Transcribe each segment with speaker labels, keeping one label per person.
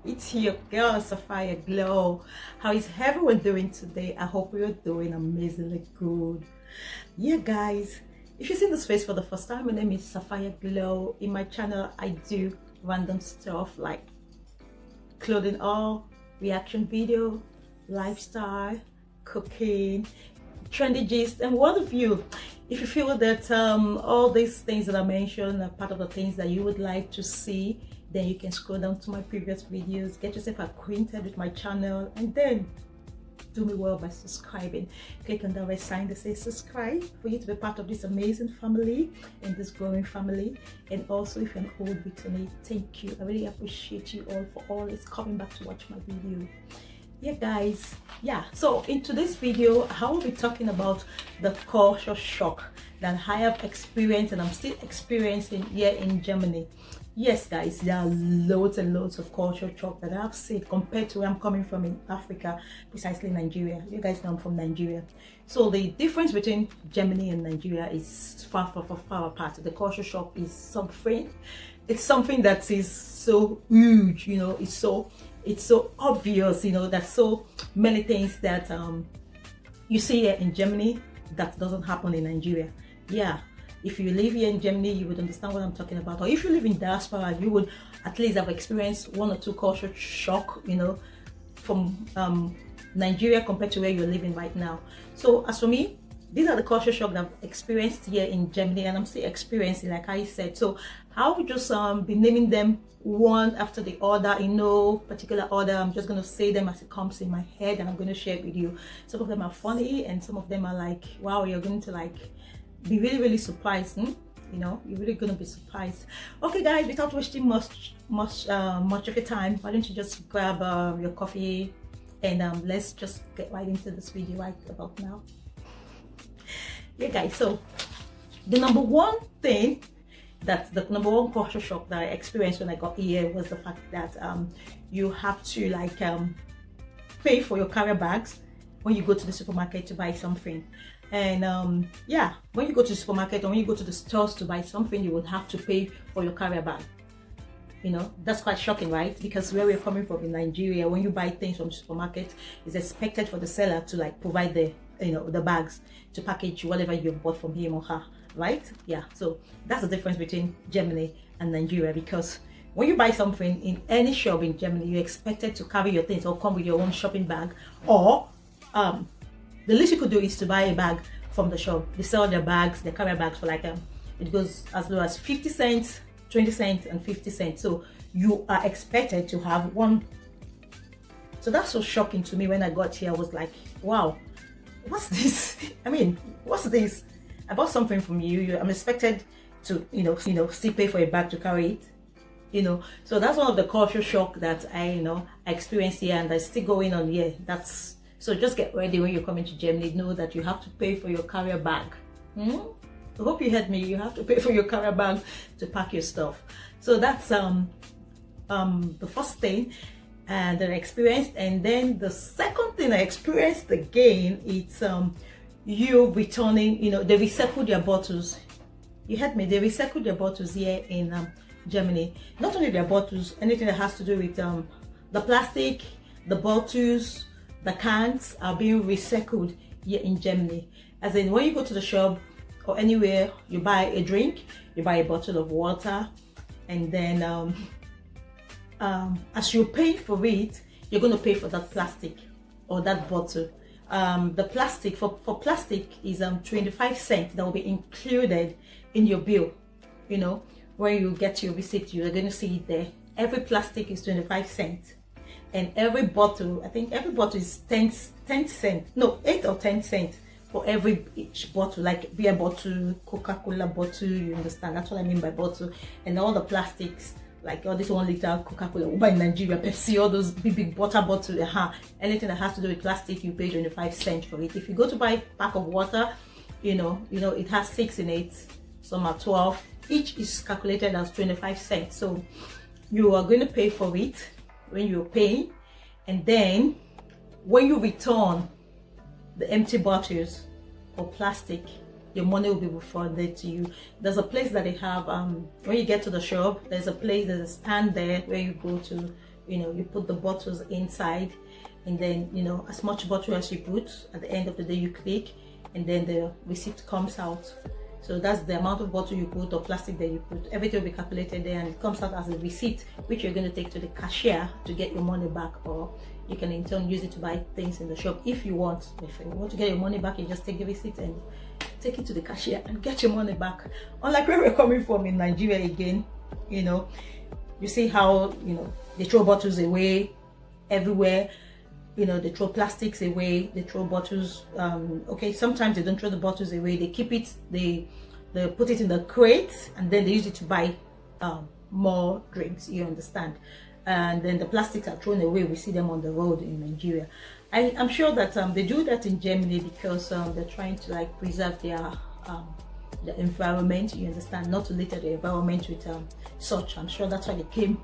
Speaker 1: It's your girl Sapphire Glow. How is everyone doing today? I hope you're doing amazingly good. Yeah guys, if you've seen this face for the first time, my name is Sapphire Glow. In my channel I do random stuff like clothing haul, reaction video, lifestyle, cooking, trendy gist, and what have you. If you feel that all these things that I mentioned are part of the things that you would like to see, then you can scroll down to my previous videos, get yourself acquainted with my channel, and then do me well by subscribing. Click on the red sign that says subscribe for you to be part of this amazing family and this growing family. And also, if you're an old returner, thank you. I really appreciate you all for always coming back to watch my video. Yeah guys, so in today's video I will be talking about the culture shock that I have experienced and I'm still experiencing here in Germany. Yes guys, there are loads and loads of culture shock that I've seen compared to where I'm coming from in Africa, precisely Nigeria. You guys know I'm from Nigeria. So the difference between Germany and Nigeria is far apart. The culture shock is something that is so huge, you know, it's so obvious, you know, there's so many things that you see here in Germany that doesn't happen in Nigeria. Yeah, if you live here in Germany, you would understand what I'm talking about. Or if you live in diaspora, you would at least have experienced one or two culture shock, you know, from Nigeria compared to where you're living right now. So as for me, these are the culture shock that I've experienced here in Germany, and I'm still experiencing, like I said. So I will just be naming them one after the other in no particular order. I'm just going to say them as it comes in my head, and I'm going to share it with you. Some of them are funny, and some of them are like, wow, you're going to like be really surprised. You know, you're really going to be surprised. Okay guys, without wasting much of your time, why don't you just grab your coffee and let's just get right into this video right about now. Yeah guys, so the number one culture shock that I experienced when I got here was the fact that you have to like pay for your carrier bags when you go to the supermarket to buy something. And yeah, when you go to the supermarket or when you go to the stores to buy something, you would have to pay for your carrier bag. You know, that's quite shocking, right? Because where we're coming from in Nigeria, when you buy things from the supermarket, it's expected for the seller to like provide the, you know, the bags to package whatever you've bought from him or her, right? Yeah, so that's the difference between Germany and Nigeria, because when you buy something in any shop in Germany, you're expected to carry your things or come with your own shopping bag, or the least you could do is to buy a bag from the shop. They sell their bags, their carrier bags for like it goes as low as 50 cents, 20 cents and 50 cents. So you are expected to have one. So that's so shocking to me. When I got here, I was like, wow, what's this? I mean, what's this? I bought something from you. I'm expected to, you know, still pay for a bag to carry it, you know. So that's one of the culture shock that I experienced here, and that's still going on here. So just get ready when you're coming to Germany. Know that you have to pay for your carrier bag. I hope you heard me. You have to pay for your carrier bag to pack your stuff. So that's the first thing that I experienced. And then the second thing I experienced again, it's you returning, you know, they recycle their bottles. You heard me, they recycle their bottles here in Germany. Not only their bottles, anything that has to do with the plastic, the bottles, the cans are being recycled here in Germany. As in, when you go to the shop or anywhere, you buy a drink, you buy a bottle of water, and then as you pay for it, you're going to pay for that plastic or that bottle. The plastic for plastic is 25 cents that will be included in your bill. You know, when you get your receipt, you're going to see it there. Every plastic is 25 cents, and every bottle, I think every bottle is 10 cents, no, 8 or 10 cents for each bottle, like beer bottle, Coca-Cola bottle, you understand? That's what I mean by bottle. And all the plastics, like all this 1 liter Coca-Cola, Uber in Nigeria, Pepsi, all those big water bottles, anything that has to do with plastic, you pay 25 cents for it. If you go to buy a pack of water, you know, it has 6 in it, some are 12, each is calculated as 25 cents. So you are going to pay for it when you're paying, and then when you return the empty bottles or plastic, your money will be refunded to you. There's a place that they have when you get to the shop, there's a stand there where you go to You know, you put the bottles inside, and then, you know, as much bottle as you put, at the end of the day you click, and then the receipt comes out. So that's the amount of bottle you put or plastic that you put. Everything will be calculated there, and it comes out as a receipt, which you're going to take to the cashier to get your money back, or you can in turn use it to buy things in the shop if you want. If you want to get your money back, you just take the receipt and take it to the cashier and get your money back. Unlike where we're coming from in Nigeria again, you know, you see how, you know, they throw bottles away everywhere. You know, they throw plastics away, they throw bottles. Okay, sometimes they don't throw the bottles away, they keep it, they put it in the crate, and then they use it to buy more drinks, you understand. And then the plastics are thrown away. We see them on the road in Nigeria. I'm sure that they do that in Germany because they're trying to like preserve their the environment, you understand, not to litter the environment with such. I'm sure that's why they came,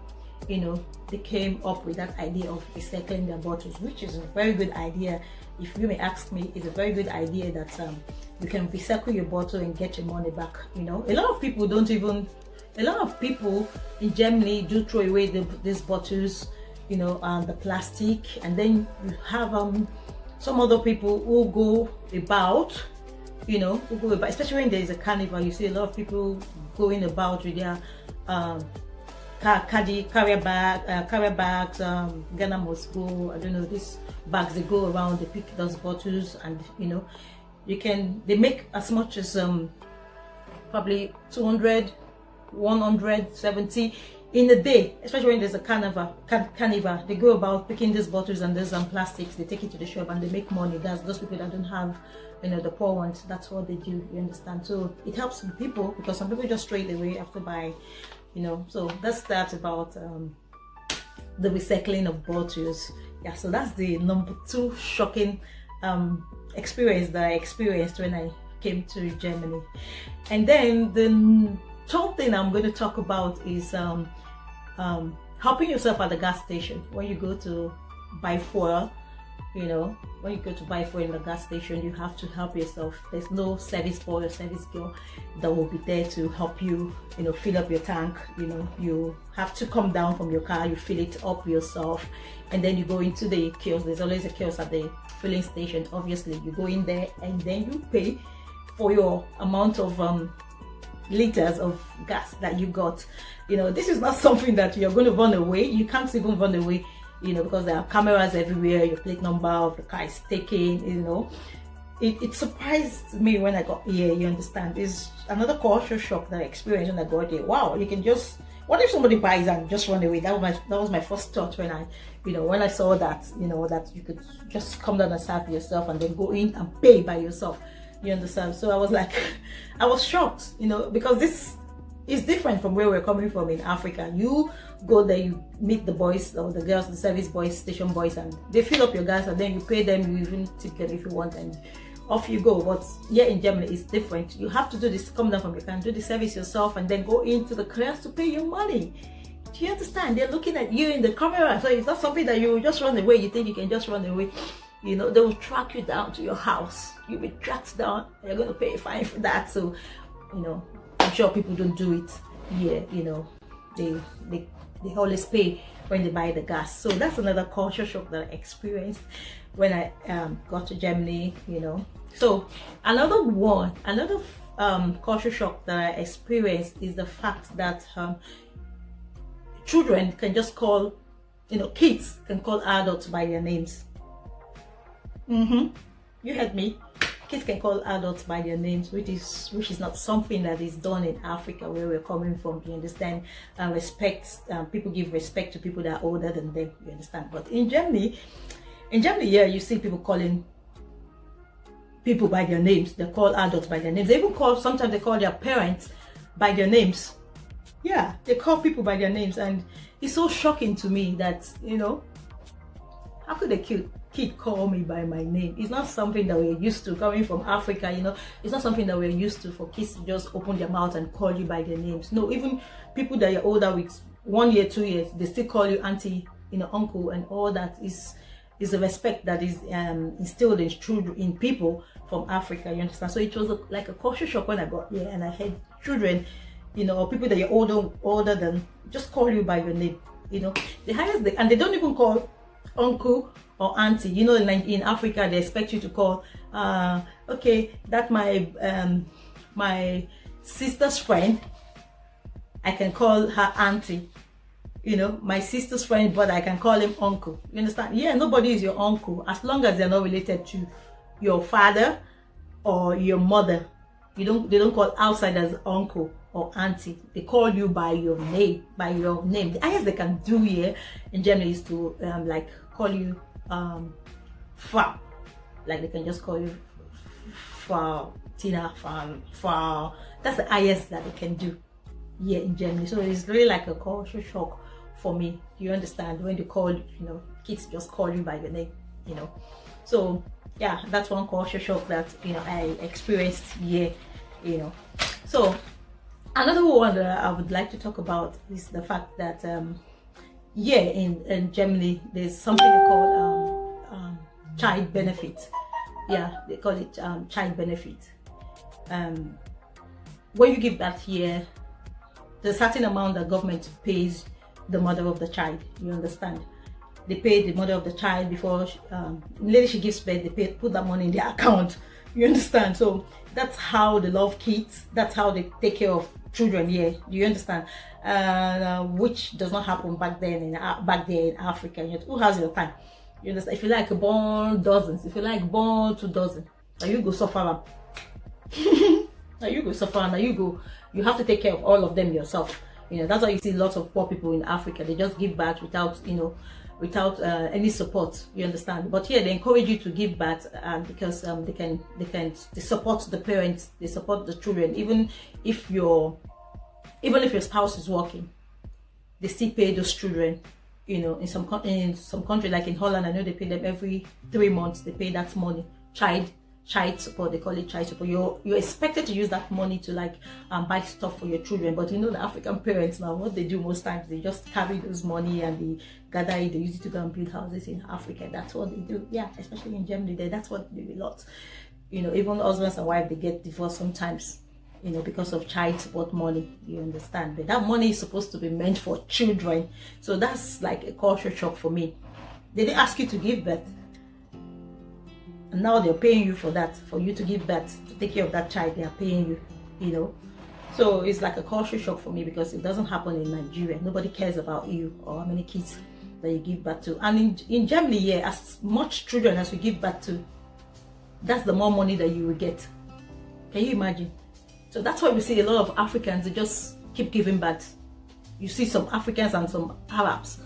Speaker 1: you know, they came up with that idea of recycling their bottles, which is a very good idea. If you may ask me, it's a very good idea that you can recycle your bottle and get your money back. You know, a lot of people in Germany do throw away these bottles, you know, the plastic, and then you have some other people who go about, you know, especially when there is a carnival. You see a lot of people going about with their carrier bags, Ghana must go, I don't know, these bags, they go around, they pick those bottles, and you know, they make as much as probably 200, 170 in a day, especially when there's a carnival. They go about picking these bottles and these plastics, they take it to the shop and they make money. That's those people that don't have, you know, the poor ones. That's what they do, you understand. So it helps people, because some people just throw it away after buying, you know. So that's that about the recycling of bottles. Yeah, so that's the number 2 shocking experience that I experienced when I came to Germany. And then the third thing I'm going to talk about is helping yourself at the gas station when you go to buy fuel. You know, when you go to buy fuel in the gas station, you have to help yourself. There's no service boy or service girl that will be there to help you, you know, fill up your tank. You know, you have to come down from your car, you fill it up yourself, and then you go into the kiosk. There's always a kiosk at the filling station. Obviously, you go in there and then you pay for your amount of liters of gas that you got. You know, this is not something that you're going to run away. You can't even run away, you know, because there are cameras everywhere. Your plate number of the car is taken. You know, it surprised me when I got here, you understand. It's another culture shock that I experienced when I got here. Wow, you can just, what if somebody buys and just run away? That was my first thought when I, you know, when I saw that, you know, that you could just come down and serve yourself and then go in and pay by yourself. You understand? So I was like, I was shocked, you know, because this is different from where we're coming from in Africa. You go there, you meet the boys or the girls, the service boys, station boys, and they fill up your gas, and then you pay them, you even tip them if you want, and off you go. But here in Germany, it's different. You have to do this, come down from your car, do the service yourself, and then go into the kiosk to pay your money. Do you understand? They're looking at you in the camera, so it's not something that you just run away. You think you can just run away. You know, they will track you down to your house. You'll be tracked down, and you're going to pay a fine for that. So, you know, I'm sure people don't do it here. You know, they always pay when they buy the gas. So that's another culture shock that I experienced when I got to Germany. You know, so another culture shock that I experienced is the fact that children can just call, you know, kids can call adults by their names. You heard me. Kids can call adults by their names, which is not something that is done in Africa, where we're coming from. You understand? People give respect to people that are older than them. You understand? But in Germany, yeah, you see people calling people by their names. They call adults by their names. They even sometimes they call their parents by their names. Yeah, they call people by their names, and it's so shocking to me that, you know, how could a kid call me by my name? It's not something that we're used to coming from Africa. You know, it's not something that we're used to, for kids to just open their mouth and call you by their names. No, even people that you're older with, 1 year, 2 years, they still call you auntie, you know, uncle, and all that is a respect that is instilled in people from Africa. You understand? So it was like a culture shock when I got here, and I had children, you know, or people that you're older than, just call you by your name. You know, the highest and they don't even call uncle or auntie. You know, in Africa they expect you to call okay, that my sister's friend, I can call her auntie. You know, my sister's friend, but I can call him uncle. You understand? Yeah, nobody is your uncle as long as they're not related to your father or your mother. They don't call outsiders uncle or auntie. They call you by your name. The highest they can do here in Germany is to like call you Frau. Like they can just call you Frau Tina, Frau. That's the highest that they can do here in Germany. So it's really like a culture shock for me. You understand? When they call, you know, kids just call you by your name, you know. So yeah, that's one culture shock that, you know, I experienced here, you know. So another one that I would like to talk about is the fact that yeah, in Germany there's something they call child benefit. Yeah, they call it child benefit. When you give birth here, there's a certain amount that government pays the mother of the child. You understand? They pay the mother of the child before lady she gives birth. They put that money in their account. You understand? So that's how they love kids. That's how they take care of children here. Do you understand? Which does not happen back there in Africa. Who has your time? You understand? If you like born dozens, if you like born 2 dozen, now you go suffer. Now you go suffer. Now you have to take care of all of them yourself. You know, that's why you see lots of poor people in Africa. They just give birth without, you know, without any support. You understand? But here they encourage you to give birth because they support the parents, they support the children. Even if your spouse is working, they still pay those children. You know, in some country like in Holland, I know they pay them every 3 months. They pay that money, child support. They call it child support. You're expected to use that money to like buy stuff for your children. But you know, the African parents now, what they do most times, they just carry those money and they gather it. They use it to go and build houses in Africa. That's what they do. Yeah, especially in Germany, that's what they do a lot. You know, even husbands and wives, they get divorced sometimes, you know, because of child support money. You understand? But that money is supposed to be meant for children. So that's like a culture shock for me. They didn't ask you to give birth, and now they're paying you for that, for you to give birth, to take care of that child. They are paying you, you know. So it's like a culture shock for me because it doesn't happen in Nigeria. Nobody cares about you or how many kids that you give birth to. And in Germany, yeah, as much children as you give birth to, that's the more money that you will get. Can you imagine? So that's why we see a lot of Africans, they just keep giving birth. You see some Africans and some Arabs,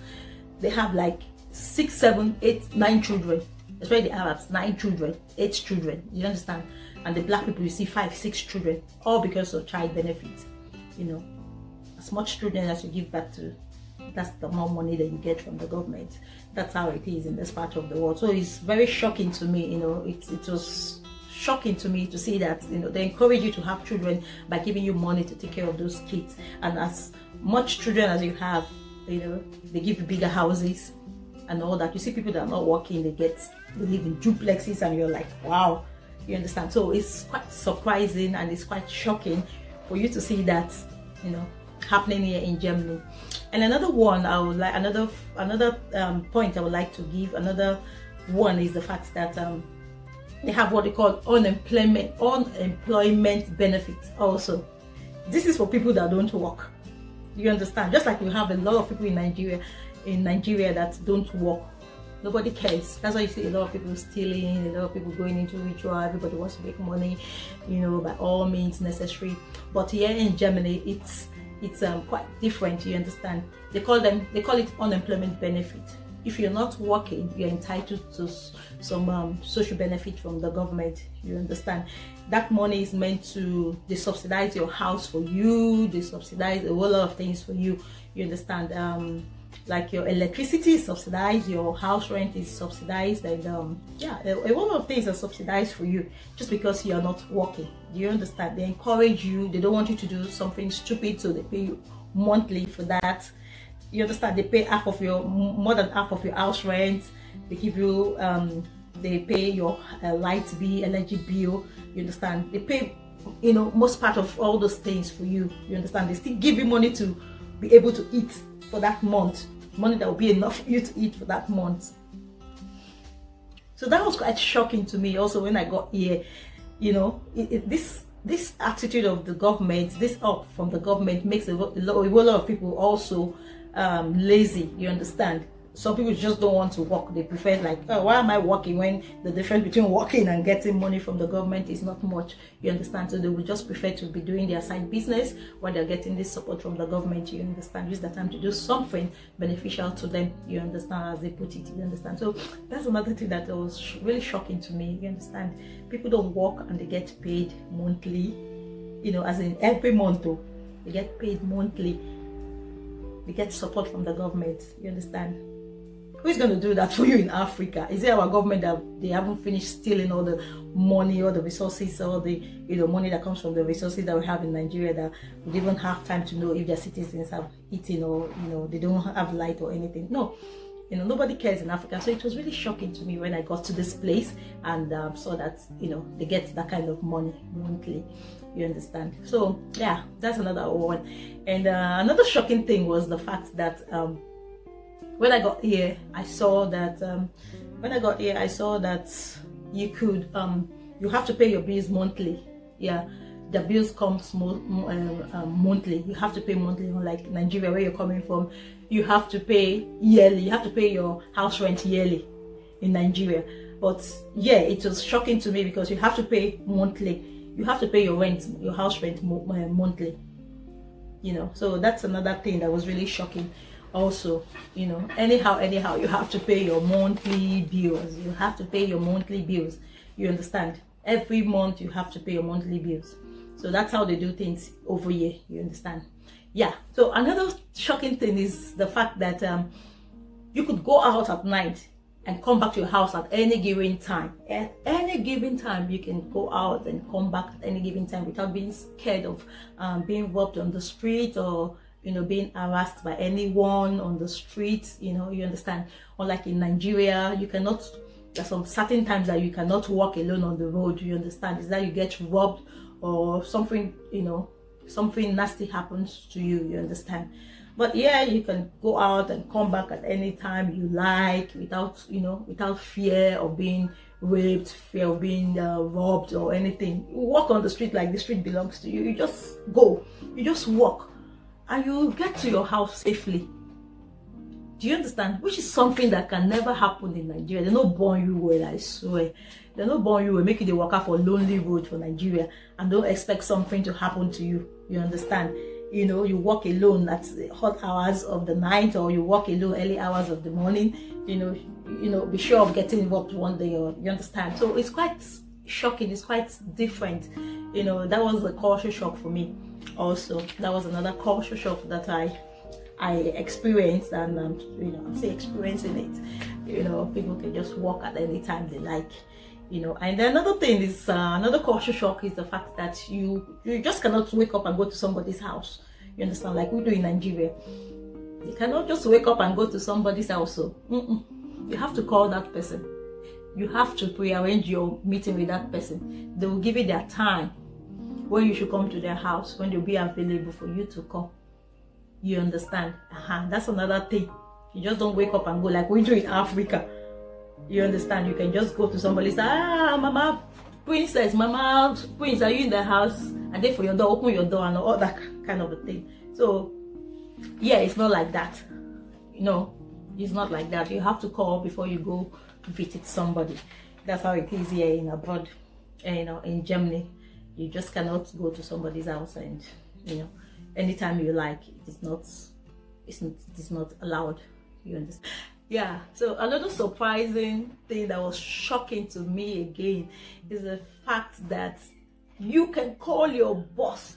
Speaker 1: they have like 6, 7, 8, 9 children. Especially the Arabs, 9 children, 8 children. You understand? And the black people, you see 5, 6 children, all because of child benefits. You know, as much children as you give birth to, that's the more money that you get from the government. That's how it is in this part of the world. So it's very shocking to me. You know, it was shocking to me to see that, you know, they encourage you to have children by giving you money to take care of those kids. And as much children as you have, you know, they give you bigger houses and all that. You see people that are not working, they live in duplexes, and you're like, wow. You understand? So it's quite surprising and it's quite shocking for you to see that, you know, happening here in Germany. And another one I would like, another point I would like to give, another one is the fact that they have what they call unemployment benefits also. This is for people that don't work. You understand? Just like we have a lot of people in Nigeria that don't work. Nobody cares. That's why you see a lot of people stealing, a lot of people going into ritual. Everybody wants to make money, you know, by all means necessary. But here in Germany, it's quite different. You understand? They call it unemployment benefit. If you're not working, you're entitled to some social benefit from the government. You understand? That money is meant to, they subsidize your house for you. They subsidize a whole lot of things for you. You understand? Like your electricity is subsidized, your house rent is subsidized, and yeah, a lot of things are subsidized for you just because you're not working. Do you understand? They encourage you. They don't want you to do something stupid, so they pay you monthly for that. You understand? They pay more than half of your house rent. They give you they pay your light bill, energy bill. You understand? They pay, you know, most part of all those things for you. You understand? They still give you money to be able to eat for that month. money that will be enough for you to eat for that month. So that was quite shocking to me also when I got here. You know, this attitude of the government, this help from the government makes a lot of people also lazy, you understand. Some people just don't want to work. They prefer, like, oh, why am I working when the difference between working and getting money from the government is not much, you understand. So they will just prefer to be doing their side business while they're getting this support from the government, you understand. Use the time to do something beneficial to them, you understand, as they put it, you understand. So that's another thing that was really shocking to me, you understand. People don't work and they get paid monthly, you know, as in every month though. They get paid monthly. They get support from the government, you understand. Who's going to do that for you in Africa? Is it our government that they haven't finished stealing all the money, all the resources, all the, you know, money that comes from the resources that we have in Nigeria, that we didn't have time to know if their citizens have eaten, or, you know, they don't have light or anything? No, you know, nobody cares in Africa. So it was really shocking to me when I got to this place and saw that, you know, they get that kind of money monthly, you understand. So yeah, that's another one. And another shocking thing was the fact that when I got here, I saw that you could you have to pay your bills monthly. Yeah, the bills comes monthly. You have to pay monthly. Unlike Nigeria, where you're coming from, you have to pay yearly. You have to pay your house rent yearly in Nigeria. But yeah, it was shocking to me because you have to pay monthly. You have to pay your rent, your house rent monthly. You know, so that's another thing that was really shocking. Also, you know, anyhow you have to pay your monthly bills. You have to pay your monthly bills, you understand. Every month you have to pay your monthly bills. So that's how they do things over here, you understand. Yeah, so another shocking thing is the fact that you could go out at night and come back to your house at any given time. At any given time, you can go out and come back at any given time without being scared of being robbed on the street, or, you know, being harassed by anyone on the street, you know, you understand. Unlike in Nigeria, you cannot, there's some certain times that you cannot walk alone on the road, you understand. Is that you get robbed or something, you know, something nasty happens to you, you understand. But yeah, you can go out and come back at any time you like without, you know, without fear of being raped, fear of being robbed or anything. You walk on the street like the street belongs to you. You just go, you just walk, and you get to your house safely. Do you understand? Which is something that can never happen in Nigeria. They're not born you well, I swear. They're not born you well, make you the walker for lonely road for Nigeria and don't expect something to happen to you. You understand? You know, you walk alone at the hot hours of the night, or you walk alone early hours of the morning. You know, be sure of getting involved one day, or you understand. So it's quite shocking. It's quite different. You know, that was a culture shock for me. Also, that was another culture shock that I experienced, and you know, I'm still experiencing it. You know, people can just walk at any time they like. You know, and another thing is another culture shock is the fact that you just cannot wake up and go to somebody's house. You understand? Like we do in Nigeria, you cannot just wake up and go to somebody's house. So you have to call that person. You have to prearrange your meeting with that person. They will give you their time when you should come to their house, when they'll be available for you to come. You understand? That's another thing. You just don't wake up and go like we do in Africa. You understand? You can just go to somebody, say, mama princess, mama prince, are you in the house? And then for your door, open your door and all that kind of a thing. So yeah, it's not like that. You know, it's not like that. You have to call before you go visit somebody. That's how it is here in abroad. You know, in Germany, you just cannot go to somebody's house and, you know, anytime you like. It is not allowed. You understand? Yeah, so another surprising thing that was shocking to me again is the fact that you can call your boss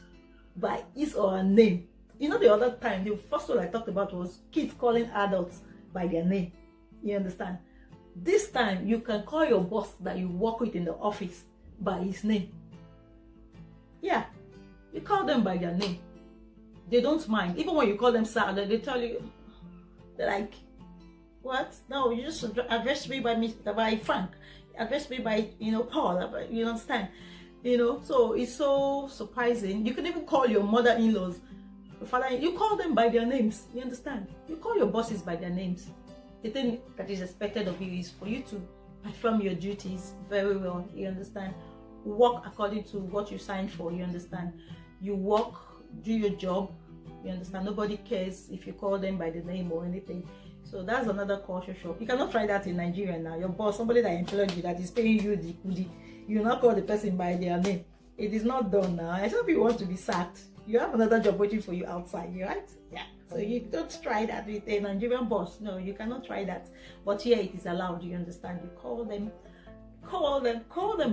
Speaker 1: by his or her name. You know, the other time, the first one I talked about was kids calling adults by their name. You understand? This time, you can call your boss that you work with in the office by his name. Yeah, you call them by their name. They don't mind. Even when you call them sir, they tell you, they're like, what? No, you just address me by Frank. Address me by, you know, Paul. You understand? You know, so it's so surprising. You can even call your mother-in-laws your father, you call them by their names. You understand? You call your bosses by their names. The thing that is expected of you is for you to perform your duties very well. You understand? Work according to what you signed for. You understand? You work, do your job. You understand? Nobody cares if you call them by the name or anything. So that's another culture shock. You cannot try that in Nigeria now. Your boss, somebody that employed you, that is paying you the kudi, you not call the person by their name. It is not done now. Except you want to be sacked. You have another job waiting for you outside, right? Yeah. So you don't try that with a Nigerian boss. No, you cannot try that. But here it is allowed. You understand? You call them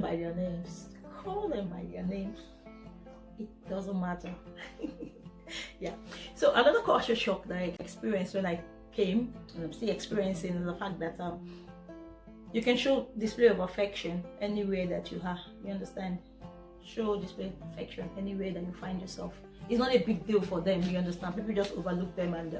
Speaker 1: by their names. Call them by their names. It doesn't matter. Yeah. So another culture shock that I experienced when I came, and I'm still experiencing, the fact that you can show display of affection anywhere that you are. You understand? Show display of affection anywhere that you find yourself. It's not a big deal for them. You understand? People just overlook them and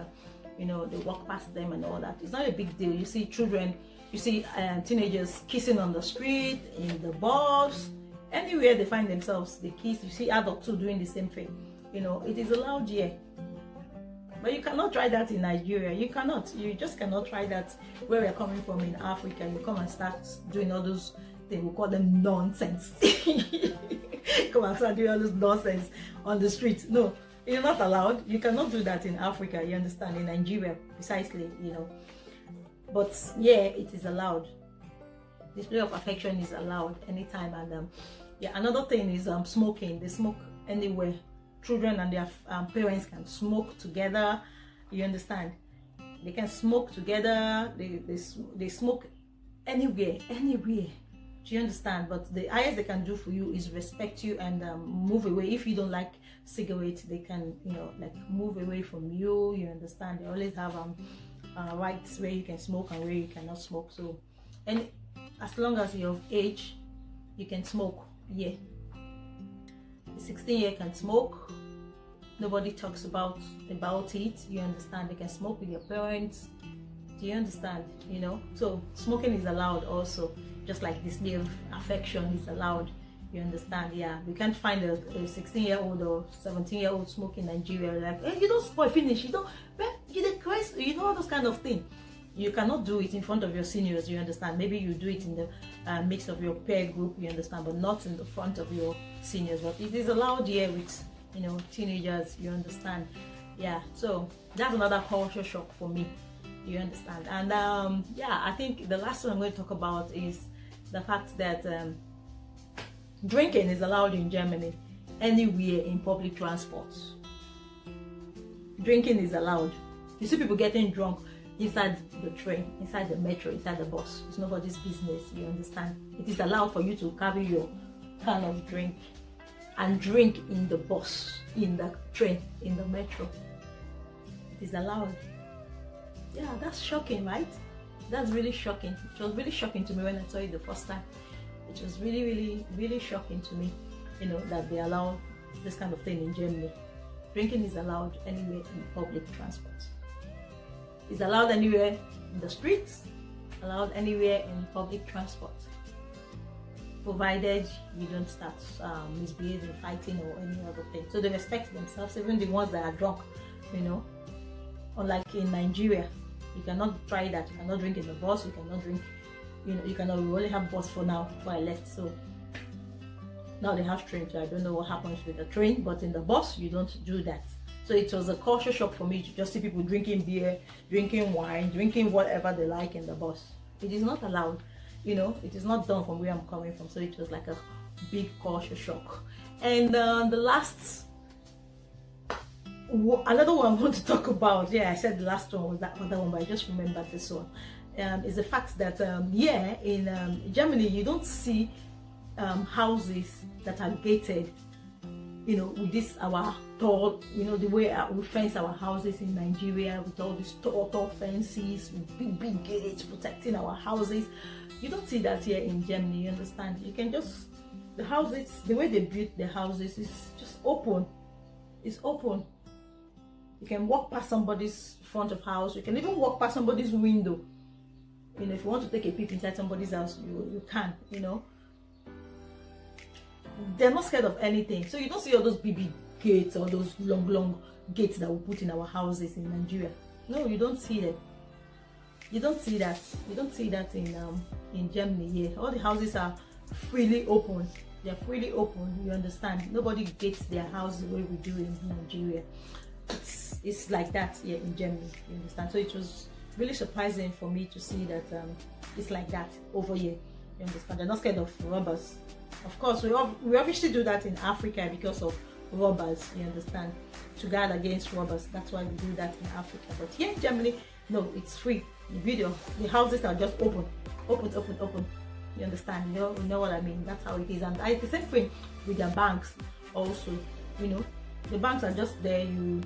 Speaker 1: you know, they walk past them and all that. It's not a big deal. You see children, you see teenagers kissing on the street, in the bus, anywhere they find themselves, they kiss. You see adults too doing the same thing. You know, it is allowed here. But you cannot try that in Nigeria. You cannot. You just cannot try that where we're coming from in Africa. You come and start doing all those things. We call them nonsense. Come and start doing all this nonsense on the street. No, you're not allowed. You cannot do that in Africa. You understand? In Nigeria, precisely. You know. But yeah, it is allowed. Display of affection is allowed anytime. And yeah, another thing is smoking. They smoke anywhere. Children and their parents can smoke together. You understand? They can smoke together. They smoke anywhere. Do you understand? But the highest they can do for you is respect you and move away. If you don't like cigarettes, they can, you know, like move away from you. You understand? They always have rights where you can smoke and where you cannot smoke. So, and as long as you're of age, you can smoke. Yeah. The 16-year can smoke. Nobody talks about it. You understand? They can smoke with your parents. Do you understand? You know, so smoking is allowed also, just like display of affection is allowed. You understand? Yeah, we can't find a 16-year-old or 17-year-old smoking in Nigeria. Like, hey, you don't spoil finish. You don't. You the Christ. You know all those kind of things. You cannot do it in front of your seniors. You understand? Maybe you do it in the mix of your peer group. You understand, but not in the front of your seniors. But it is allowed here with, you know, teenagers. You understand? Yeah. So that's another culture shock for me. You understand? And yeah, I think the last one I'm going to talk about is the fact that drinking is allowed in Germany anywhere in public transport. Drinking is allowed. You see people getting drunk inside the train, inside the metro, inside the bus. It's nobody's business. You understand? It is allowed for you to carry your can of drink and drink in the bus, in the train, in the metro. It is allowed. Yeah, that's shocking, right? That's really shocking. It was really shocking to me when I saw it the first time. It was really shocking to me, you know, that they allow this kind of thing in Germany. Drinking is allowed anywhere in public transport. It's allowed anywhere in the streets, allowed anywhere in public transport, provided you don't start misbehaving, fighting or any other thing. So they respect themselves, even the ones that are drunk, you know. Unlike in Nigeria, you cannot try that. You cannot drink in the bus, you cannot drink, you know, you cannot. We only have bus for now, before I left. So now they have train, so I don't know what happens with the train, but in the bus, you don't do that. So it was a culture shock for me to just see people drinking beer, drinking wine, drinking whatever they like in the bus. It is not allowed, you know, it is not done from where I'm coming from. So it was like a big culture shock. And the last, another one I want to talk about, yeah, I said the last one was that other one, but I just remembered this one, is the fact that, yeah, in Germany, you don't see houses that are gated, you know, with this, our tall, you know, the way we fence our houses in Nigeria with all these tall fences, with big gates protecting our houses. You don't see that here in Germany, you understand? You can just, the houses, the way they build the houses is just open. It's open. You can walk past somebody's front of house. You can even walk past somebody's window. You know, if you want to take a peek inside somebody's house, you can, you know. They're not scared of anything. So you don't see all those big gates, or those long gates that we put in our houses in Nigeria. No, you don't see them. You don't see that. You don't see that in Germany. Yeah, all the houses are freely open. They're freely open. You understand? Nobody gates their house the way we do in Nigeria. It's like that here in Germany. You understand? So it was really surprising for me to see that it's like that over here. You understand? They're not scared of robbers. Of course, we obviously do that in Africa because of robbers. You understand? To guard against robbers. That's why we do that in Africa. But here in Germany, no, it's free. The houses are just open. You understand? You know what I mean? That's how it is. And it's the same thing with the banks also. You know, the banks are just there. You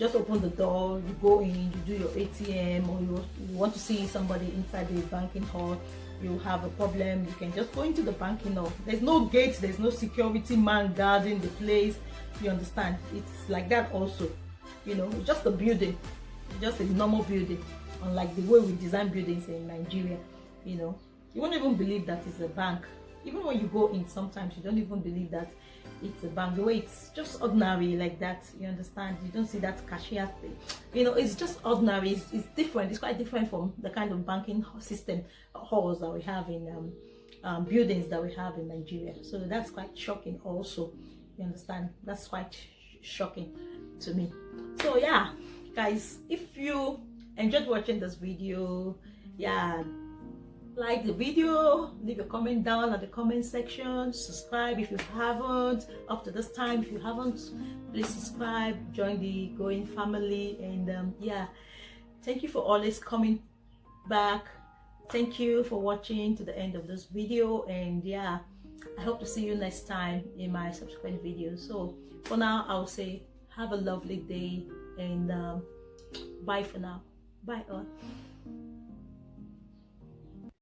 Speaker 1: just open the door, you go in, you do your ATM, or you want to see somebody inside the banking hall, you have a problem, you can just go into the banking hall. There's no gates, there's no security man guarding the place. You understand? It's like that also. You know, it's just a building, just a normal building, unlike the way we design buildings in Nigeria. You know, you won't even believe that it's a bank. Even when you go in, sometimes you don't even believe that it's a bank. The way it's just ordinary like that. You understand? You don't see that cashier thing. You know, it's just ordinary. It's different. It's quite different from the kind of banking system halls that we have in buildings that we have in Nigeria. So that's quite shocking also. You understand? That's quite shocking to me. So yeah, guys, if you enjoyed watching this video, yeah, like the video, leave a comment down at the comment section, subscribe if you haven't up to this time. If you haven't, please subscribe, join the Going family. And yeah, thank you for always coming back. Thank you for watching to the end of this video. And yeah, I hope to see you next time in my subsequent videos. So for now, I'll say have a lovely day, and bye for now. Bye all.